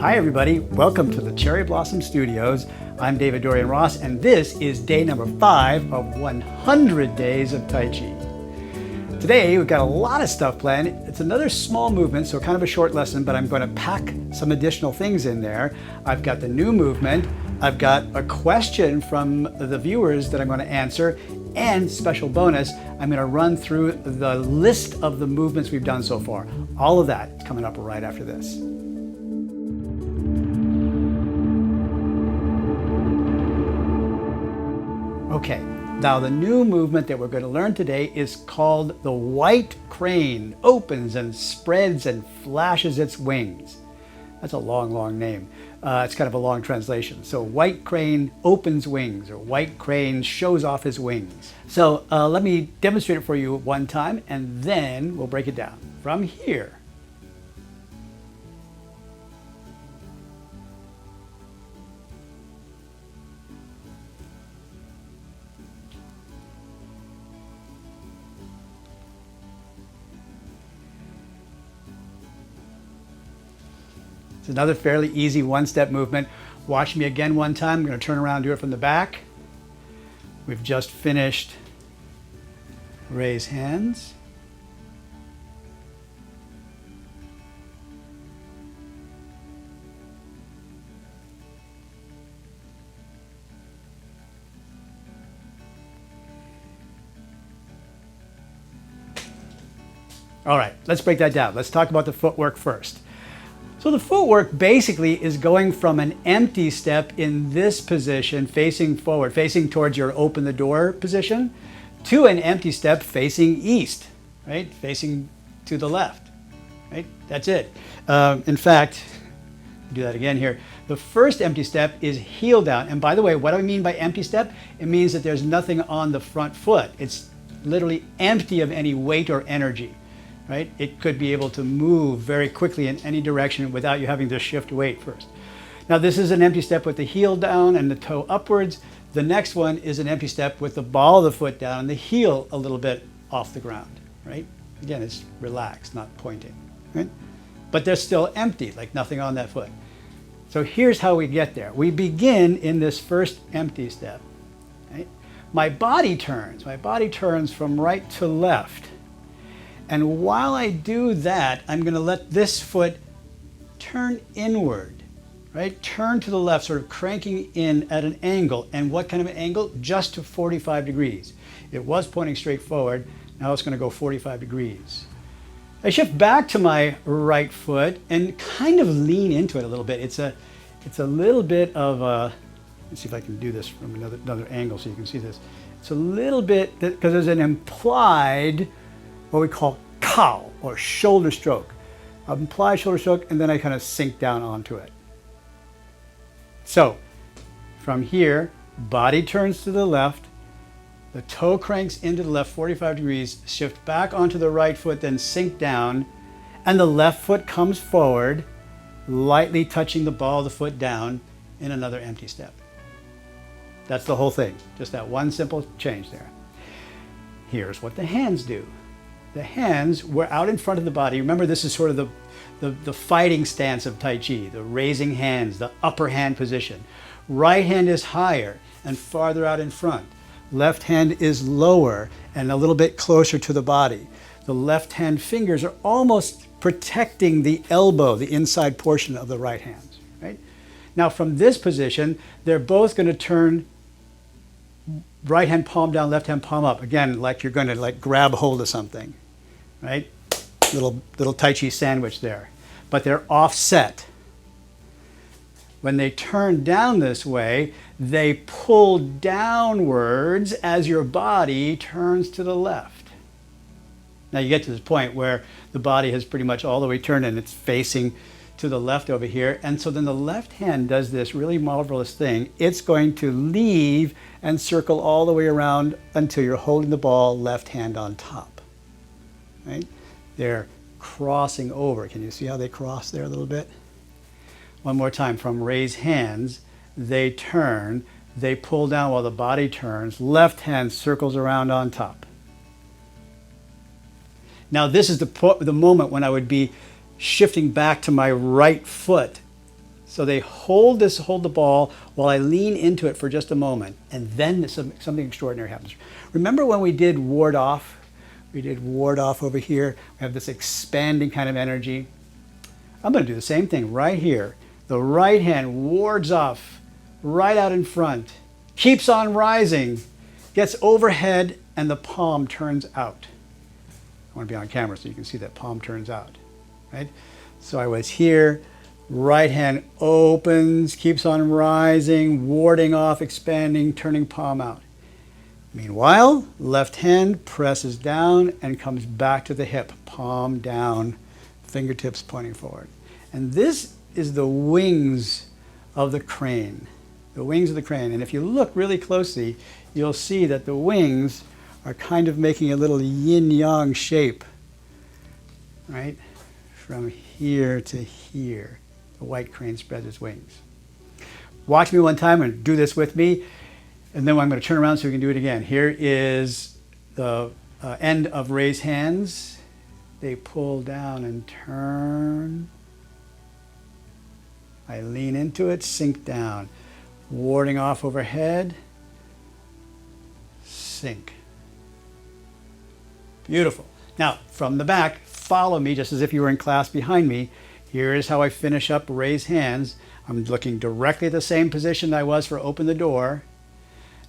Hi everybody, welcome to the Cherry Blossom Studios. I'm David-Dorian Ross and this is day number 5 of 100 days of Tai Chi. Today we've got a lot of stuff planned. It's another small movement, so kind of a short lesson, but I'm going to pack some additional things in there. I've got the new movement, I've got a question from the viewers that I'm going to answer, and special bonus, I'm going to run through the list of the movements we've done so far. All of that coming up right after this. Okay, now the new movement that we're going to learn today is called the white crane. Opens and spreads and flashes its wings. That's a long name. It's kind of a long translation. So white crane opens wings, or white crane shows off his wings. So let me demonstrate it for you one time and then we'll break it down. From here. It's another fairly easy one-step movement. Watch me again one time. I'm going to turn around and do it from the back. We've just finished raise hands. All right, let's break that down. Let's talk about the footwork first. So the footwork basically is going from an empty step in this position, facing forward, facing towards your open the door position, to an empty step facing east, right? Facing to the left, right? That's it. In fact, do that again here. The first empty step is heel down. And by the way, what do I mean by empty step? It means that there's nothing on the front foot. It's literally empty of any weight or energy. Right? It could be able to move very quickly in any direction without you having to shift weight first. Now this is an empty step with the heel down and the toe upwards. The next one is an empty step with the ball of the foot down and the heel a little bit off the ground. Right? Again, it's relaxed, not pointing. Right? But they're still empty, like nothing on that foot. So here's how we get there. We begin in this first empty step. Right? My body turns from right to left. And while I do that, I'm going to let this foot turn inward, right? Turn to the left, sort of cranking in at an angle. And what kind of an angle? Just to 45 degrees. It was pointing straight forward. Now it's going to go 45 degrees. I shift back to my right foot and kind of lean into it a little bit. It's a little bit of a, let's see if I can do this from another angle so you can see this. It's a little bit, because there's an implied, what we call cow or shoulder stroke. Apply shoulder stroke and then I kind of sink down onto it. So from here, body turns to the left, the toe cranks into the left 45 degrees, shift back onto the right foot, then sink down, and the left foot comes forward, lightly touching the ball of the foot down in another empty step. That's the whole thing, just that one simple change there. Here's what the hands do. The hands were out in front of the body. Remember, this is sort of the fighting stance of Tai Chi, the raising hands, the upper hand position. Right hand is higher and farther out in front. Left hand is lower and a little bit closer to the body. The left hand fingers are almost protecting the elbow, the inside portion of the right hand. Right? Now from this position, they're both going to turn right hand palm down, left hand palm up. Again, like you're going to like grab hold of something, right? Little Tai Chi sandwich there. But they're offset. When they turn down this way, they pull downwards as your body turns to the left. Now you get to this point where the body has pretty much all the way turned and it's facing to the left over here. And so then the left hand does this really marvelous thing. It's going to leave and circle all the way around until you're holding the ball left hand on top. Right? They're crossing over. Can you see how they cross there a little bit? One more time. From raise hands, they turn, they pull down while the body turns. Left hand circles around on top. Now this is the moment when I would be shifting back to my right foot So they hold the ball while I lean into it for just a moment, and then something extraordinary happens. Remember when we did ward off? We did ward off over here. We have this expanding kind of energy. I'm going to do the same thing right here. The right hand wards off right out in front, keeps on rising, gets overhead, and the palm turns out. I want to be on camera so you can see that palm turns out, right? So I was here. Right hand opens, keeps on rising, warding off, expanding, turning palm out. Meanwhile, left hand presses down and comes back to the hip, palm down, fingertips pointing forward. And this is the wings of the crane, the wings of the crane. And if you look really closely, you'll see that the wings are kind of making a little yin-yang shape, right? From here to here. The white crane spreads its wings. Watch me one time and do this with me, and then I'm going to turn around so we can do it again. Here is the end of raised hands. They pull down and turn. I lean into it, sink down. Warding off overhead, sink. Beautiful. Now, from the back, follow me just as if you were in class behind me. Here is how I finish up raised hands. I'm looking directly at the same position I was for open the door.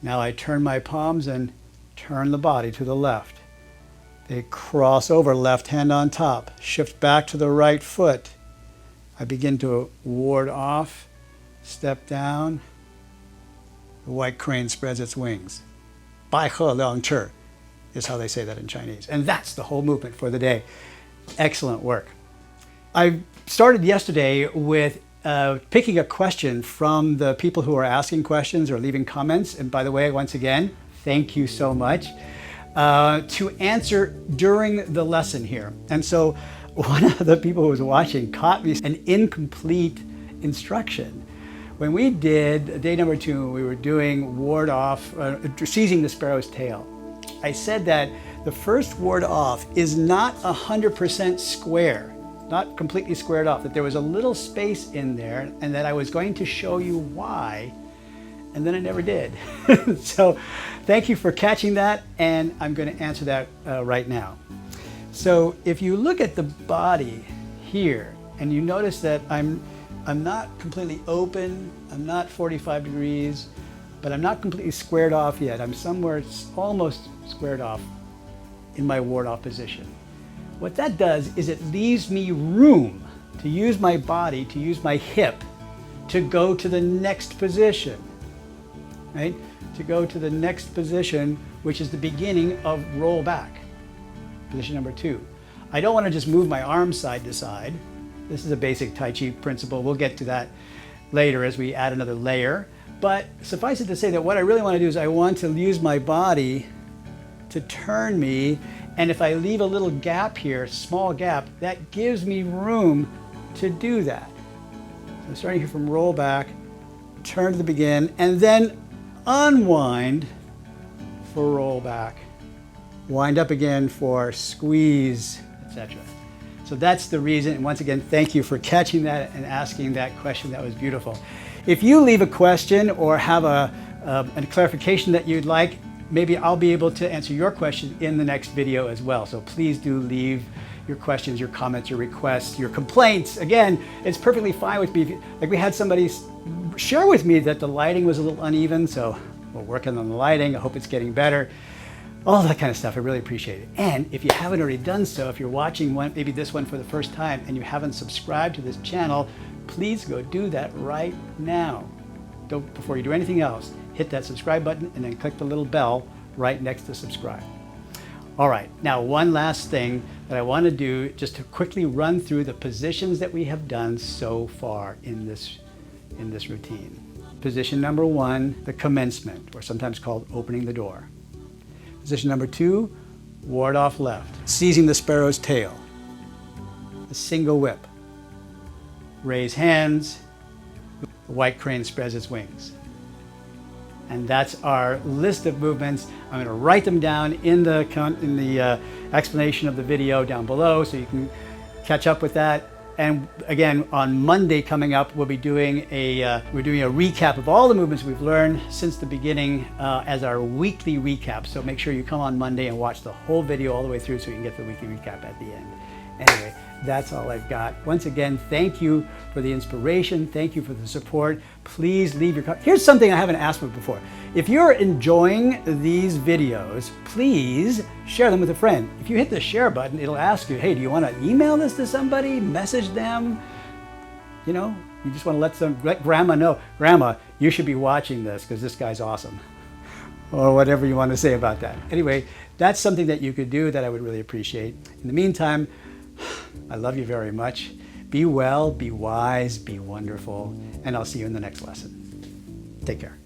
Now I turn my palms and turn the body to the left. They cross over, left hand on top. Shift back to the right foot. I begin to ward off, step down. The white crane spreads its wings. Bai he liang chi is how they say that in Chinese. And that's the whole movement for the day. Excellent work. I started yesterday with picking a question from the people who are asking questions or leaving comments. And by the way, once again, thank you so much, to answer during the lesson here. And so one of the people who was watching caught me an incomplete instruction. When we did day number 2, we were doing ward off, seizing the sparrow's tail. I said that the first ward off is not 100% square. Not completely squared off, that there was a little space in there and that I was going to show you why, and then I never did. So thank you for catching that, and I'm going to answer that right now. So if you look at the body here and you notice that I'm not completely open, I'm not 45 degrees, but I'm not completely squared off yet. I'm somewhere almost squared off in my ward off position. What that does is it leaves me room to use my body, to use my hip, to go to the next position, right? To go to the next position, which is the beginning of roll back, position number 2. I don't want to just move my arms side to side. This is a basic Tai Chi principle. We'll get to that later as we add another layer. But suffice it to say that what I really want to do is I want to use my body to turn me, and if I leave a little gap here, small gap, that gives me room to do that. So starting here from roll back, turn to the begin, and then unwind for roll back. Wind up again for squeeze, etc. So that's the reason, and once again, thank you for catching that and asking that question. That was beautiful. If you leave a question or have a clarification that you'd like, maybe I'll be able to answer your question in the next video as well. So please do leave your questions, your comments, your requests, your complaints. Again, it's perfectly fine with me. Like we had somebody share with me that the lighting was a little uneven, so we're working on the lighting. I hope it's getting better. All that kind of stuff, I really appreciate it. And if you haven't already done so, if you're watching maybe this one for the first time and you haven't subscribed to this channel, please go do that right now. Before you do anything else, hit that subscribe button and then click the little bell right next to subscribe. All right, now one last thing that I want to do, just to quickly run through the positions that we have done so far in this routine. Position number 1, the commencement, or sometimes called opening the door. Position number 2, ward off left, seizing the sparrow's tail. A single whip. Raise hands, the white crane spreads its wings. And that's our list of movements. I'm going to write them down in the explanation of the video down below so you can catch up with that. And again, on Monday coming up, we'll be doing a recap of all the movements we've learned since the beginning as our weekly recap. So make sure you come on Monday and watch the whole video all the way through so you can get the weekly recap at the end. Anyway, that's all I've got. Once again, thank you for the inspiration. Thank you for the support. Please leave your comments. Here's something I haven't asked for before. If you're enjoying these videos, please share them with a friend. If you hit the share button, it'll ask you, hey, do you want to email this to somebody, message them? You know, you just want to let grandma know, grandma, you should be watching this because this guy's awesome. Or whatever you want to say about that. Anyway, that's something that you could do that I would really appreciate. In the meantime, I love you very much. Be well, be wise, be wonderful, and I'll see you in the next lesson. Take care.